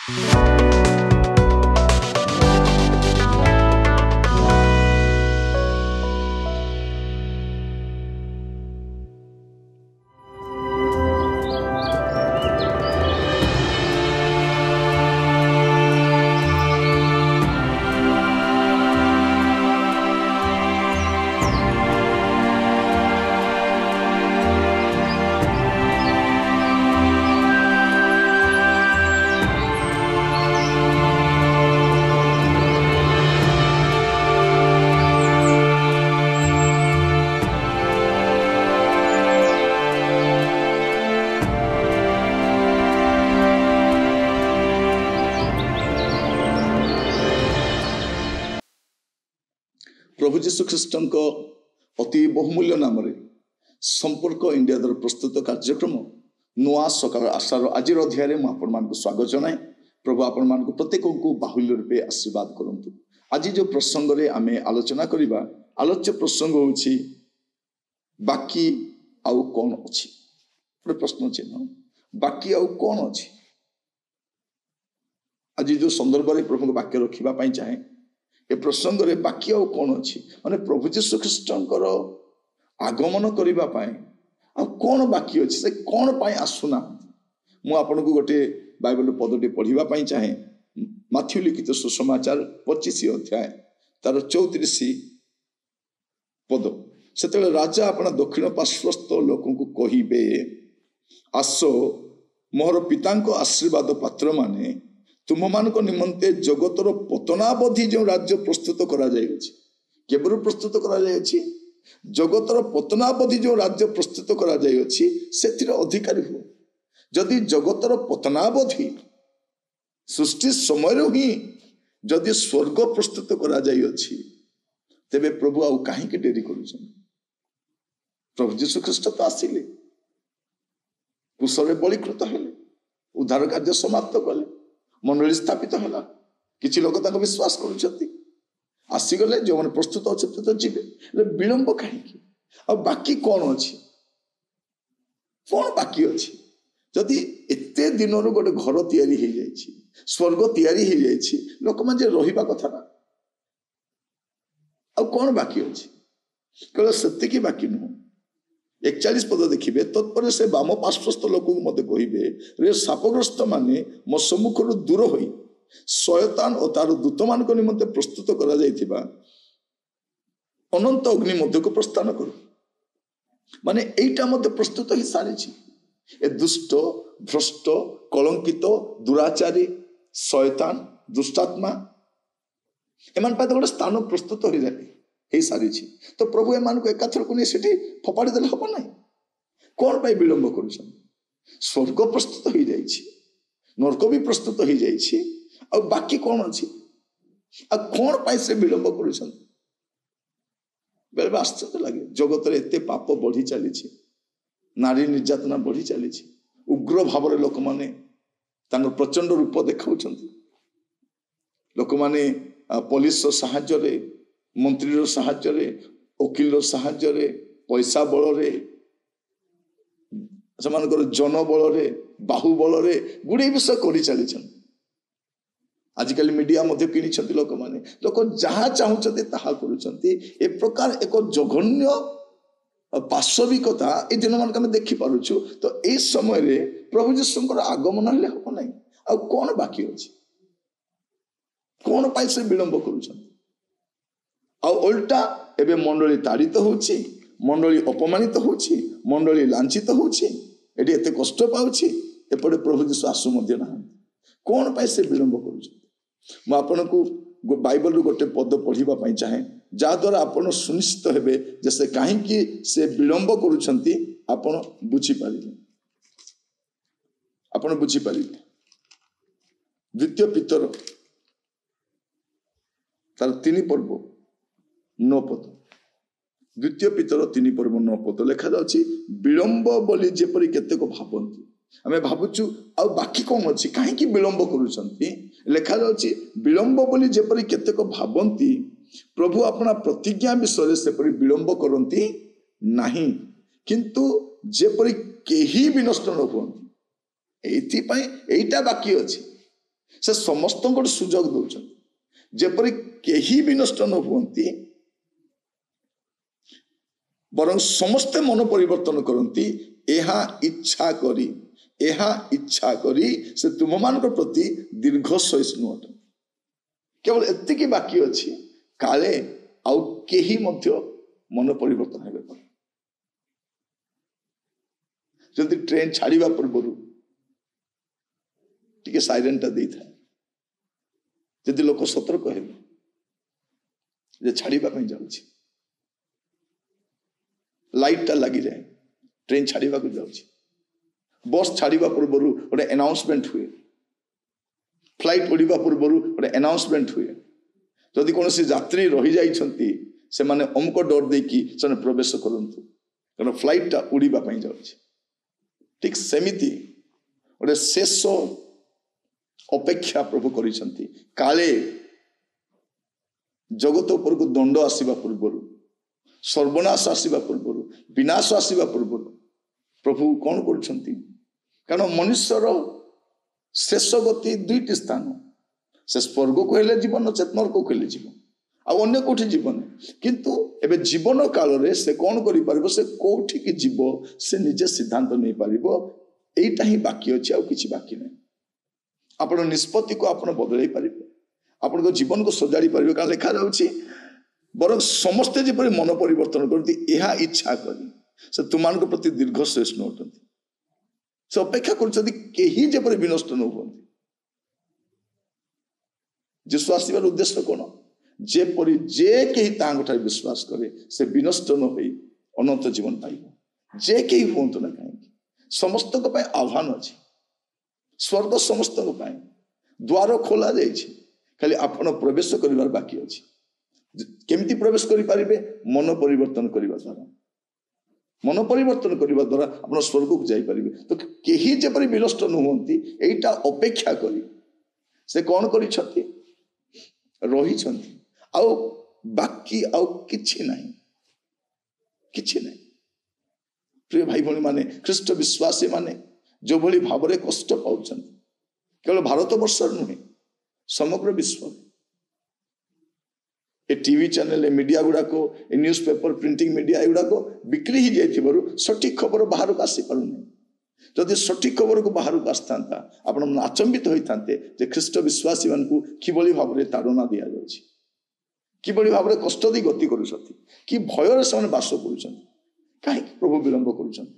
प्रभु जीशु ख्रीष्ट अति बहुमूल्य नाम संपर्क इंडिया द्वारा प्रस्तुत कार्यक्रम नुआ सकाल आशार आज अध्याय में आपण स्वागत जनाए। प्रभु आपण मान प्रत्येक को बाहुल्य रूपे आशीर्वाद करंतु। आज जो प्रसंग रे आमे आलोचना करिबा आलोच्य प्रसंग होछि बाकी आउ कौन अछि। प्रश्न चिन्ह बाकी आउ कौन अछि। आज जो संदर्भ रे प्रभु वाक्य रखिबा पई चाहे ए प्रसंग रे बाकी आउ कौन अछि माने प्रभु जीशु ख्रीष्टंकर आगमन करिबा पई आ कौन बाकी अछि से कौन पई आसुना। मु आपन को गोटे बाइबल पदटी पढ़िबा पई चाहे माथ्यू लिखित सुसमाचार 25 अध्याय तार 34 पद। सेतले राजा अपना दक्षिण पार्श्वस्थ लोकों को कहिबे आसो मोर पितांको आशीर्वाद पात्र माने तुम मान निमंते जगतर पतनावधि जो राज्य प्रस्तुत करा जायछि। केबरु प्रस्तुत करा जायछि जगतर पतनावधि जो राज्य प्रस्तुत करा जायछि सेतिर अधिकारी हो। जदि जगतर पतनावधि सृष्टि समय ही जदि स्वर्ग प्रस्तुत करा जायछि तेबे प्रभु आउ काहे के डेरी करूछन। प्रभु जीशु ख्रीष्ट तो आसिले कुशले बलिकृत हेले उद्धार कार्य समाप्त कले मंडली स्थापित है किछि लोक ताको विश्वास करूछथि आसीगले जो मन प्रस्तुत अच्छे तो जीवे विलंब कहीं आ बाकी कौन अच्छी कौन बाकी अच्छी। जदि एते दिन गोटे घर तैयारी हो जाइछि स्वर्ग तैयारी हो जाइछि लोक मन जे रहिबा कथा ना आ कौन बाकी अच्छी केवल सेतिकी बाकी नुह। 41 पद देखिए तत्पर से बाम पार्श्वस्थ लोक मत कहे रे शापग्रस्त माने मो सम्मुख दूर हो शयतान और तार दूत मान निमंते प्रस्तुत करा जाइथिबा अनंत अग्नि मध्य को प्रस्थान करो। माने एटा मध्य प्रस्तुत ही सारी ए दुष्ट भ्रष्ट कलंकित दुराचारी शयतान दुष्टात्मा एमान पाते गोटे स्थान प्रस्तुत हो जाए हे सारी तो प्रभु एमान को एकाथर को नहीं सेठी फोपाड़ी देले हबो नहीं। कौन पाई विलंब करूछन स्वर्ग प्रस्तुत हो जाइछि नरक भी प्रस्तुत हो जाइछि आ बाकी कौन अछि आ कौन पाई से विलंब करूछन। बेले आश्चर्य लगे जगत रे एते पाप बढ़ी चली नारी निर्यातना बढ़ी चली उग्र भाव रे लोक माने तांको प्रचंड रूप देखाउछंती लोक माने पुलिस साहाय्य रे मंत्री साहाय्य रे वकील साहाय्य रे पैसा बल रे जन बल रे बाहुबल रे गुड़े विषय कर चली आजिकल मीडिया मध्य किनी लोक माने लोक जहाँ चाहते ताहा करुछंती। ए प्रकार एक जघन्य पार्श्विकता ए दिन मान देखि पारुछु। तो ए समय रे प्रभु जीशुंकर आगमन हेले हो नहीं आ कौन बाकी अछि कौन पाई से विलंब करुछंती। आ उल्टा एबे मंडली ताड़ित होछि मंडली अपमानित होछि मंडली लांछित होछि एटी एते कष्ट पाउछि एपटे प्रभु जीशु आसु मध्य ना कौन पाई से विलंब करुछंती। मु आपन को बाइबल रु गोटे पद पढ़िबा पई चाहे जा द्वारा आपण सुनिश्चित हेबे जे से काहे कि से विलंब करुछंती आपण बुझी पारिबे आपण बुझी पारिबे। द्वितीय पितर तार 3 पर्व 9 पद द्वितीय पितर 3 पर्व 9 पद लिखा जाउछि विलंब बोली जेपरि केतेक भाबंती आमे भाबुछु आ बाकी कौन अछि काहे कि विलंब करूछंती। लिखा जाउछि विलंब बोली जेपरि केतेक भाबंती प्रभु अपना प्रतिज्ञा विषय सेपरि विलंब करंती नहीं किंतु जेपरि केही भी नष्ट न होंती एथि पई एटा बाकी अछि से समस्त गोटे सुजोग दौरान जेपरी केही भी नष्ट न हुअन्ति बरं समस्ते मन परिवर्तन करती एहा इच्छा करी से तुम मान प्रति दीर्घ सहिष्णु अट केवल एतिकी बाकी अच्छी काले आउ केही मध्य मन परिवर्तन हेबे पर जदि ट्रेन छाड़िबा पूर्व टिके साइरेन टा देई था जदि लोक सतर्क हेबे जे छाड़िबा पई जाउछि लाइट टा लगी जाए ट्रेन छाड़िबा को जाउछि बस छाड़िबा पूर्व गोटे अनाउंसमेंट हुए फ्लाइट उड़िबा पूर्व गोटे अनाउंसमेंट हुए जदि कौन यात्री रही जाइछन्ति से माने अमुक डर देकी से प्रवेश करंतु कारण फ्लाइट टा उड़िबा पई जाउछि ठीक सेमिति गोटे शेष अपेक्षा प्रभु करिसन्ति काले जगत उपर को दंड आसीबा पूर्व सर्वनाश आसीबा पूर्व विनाश आसीबा पूर्व प्रभु कौन करुछन्ति कारण मनुष्यर शेष गति दुईटी स्थान से स्वर्ग को हेले जीवन नचेत नरक को हेले जीवन आ अन्य कोठी जीवन किंतु एबे जीवन काल रे से कौन करि परबो से कोठी की जीव से निजे सिद्धांत नहीं पारिबो एटा ही बाकी अछि आ किछि बाकी नै आपण निष्पत्ति को आपण बदलै पारिबे आपण को जीवन को सजाड़ी पारिबे का लिखा जाउछि बरं समस्ते जेपरि मन परिवर्तन करती एहा इच्छा करी से तुमान को प्रति दीर्घ सहिष्णु अटंती से अपेक्षा करी जेपरि विनष्ट न हुअन्ति जीशु आसिबार उद्देश्य कौन जेपरि जे केही तांगठारे विश्वास करे से विनष्ट न होई अनंत जीवन पाइबो जे केही हुअन्तु ना काहेकि समस्त को पय आह्वान अछि स्वर्ग समस्त को पय द्वार खोला जाइछि खाली आपण प्रवेश करिवार बाकी अछि केमिति प्रवेश करि पारिबे मन परिवर्तन करिवा द्वारा मन परिवर्तन करने द्वारा आप स्वर्ग को जापर तो कहीं जेपरी विनष्ट नुहति एटा अपेक्षा करी से कौन कर बाकी आउ किछि नहीं प्रिय भाई भौणी माने ख्रीष्ट विश्वासी माने जो भली भाव में कष्ट पाउछन केवल भारत वर्ष नुहे समग्र विश्व ए टीवी चैनल ए मीडिया गुड़ाक ए न्यूज पेपर प्रिंटिंग मीडिया एगुड़ाक बिक्री ही जाइथिबारु सठिक खबर बाहर को आसी पारुनी जदि सठिक खबर को बाहर को आसता आप आचंबित होते जे ख्रीष्ट विश्वासी मानू किभली भाव में ताड़ना दि जाउछि किभली भाव में कष्ट दी गति करुछथि कि भयर से बास करुछथि काहे प्रभु विलंब करुछथि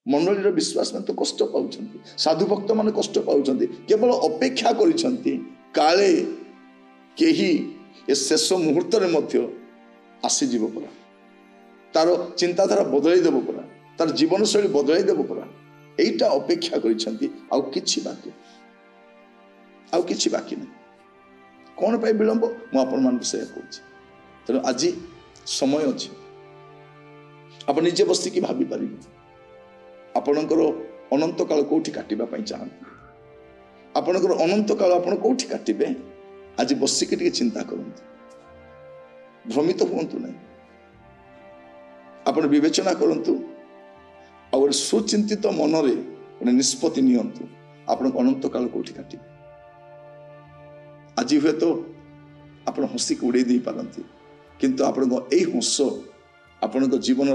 मंडलीर विश्वास में तो कष्ट पाउछथि साधु भक्त माने कष्ट पाउछथि केवल अपेक्षा करिछथि काले केही ए शेष मुहूर्त मध्य आसीजीव परा तार चिंताधारा बदलाई देव परा तार जीवन शैली बदलाई देव परा एटा अपेक्षा करिछथि आउ किछि बाकी नहीं कौन पाई विलंब मु आपण मान से कहूछि तेणु आज समय अछि आप निजे बसिकी भाभी पारिबे आपणकर अनंत काल कोठी काटिबा पई चाहନ୍ତି आपणकर अनंत काल आपण कोठी काटिबे आज बसिकी टिके चिंता करंतु भ्रमित हुअंतु नहीं आपण विवेचना करंतु और सुचिंतित मन रे गोटे निष्पत्ति नियंतु आपण अनंत काल कोठी काटिबे आज हुए तो आप हसी उड़े दे पारती किंतु आपण एई हस आपण जीवन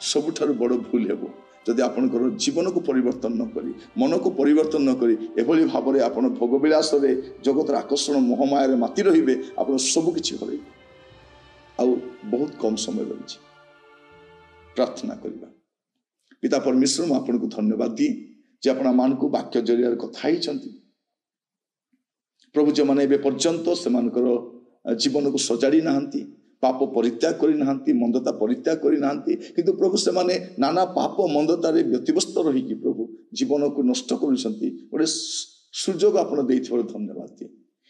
सबुठारु बड़ भूल हेबो जदि आपणकर जीवन को परिवर्तन न करी मन को परिवर्तन न करी एभली भाव में आप भोगविलास रे जगतर आकर्षण मोहमाया माति रहिबे आप सब किछि हरइबे आउ बहुत कम समय रही प्रार्थना करबा पिता परमेश्वर मु आपन को धन्यवाद दी जे आपना मान को वाक्य जरिया कथा हिचंती प्रभु जो माने पर्यंत से जीवन को सजाड़ी नाहंती पाप परित्याग करी नाहंती मंदता परित्याग करी नाहंती किंतु प्रभु से माने नाना पाप मंदतार व्यतिव्यस्त रही प्रभु जीवन को नष्ट करुछंती गोटे सुजोग आपण देइथिबार धन्यवाद दिए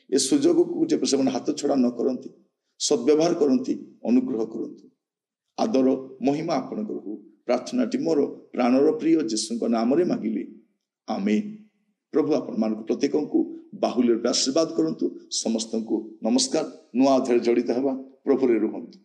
ए सुजोग को जे से हाथ छड़ा न करंती सद्व्यवहार करंती अनुग्रह करंतु आदर महिमा आपण करहु प्रार्थनाटी मोर प्राणर प्रिय जीशु नाम रे मागिली आमेन प्रभु आपण मान प्रत्येक को बाहुल्य आशीर्वाद करंतु समस्त को नमस्कार नुआ अध्याय जड़ित हेबा प्रभु रे रुहंतु।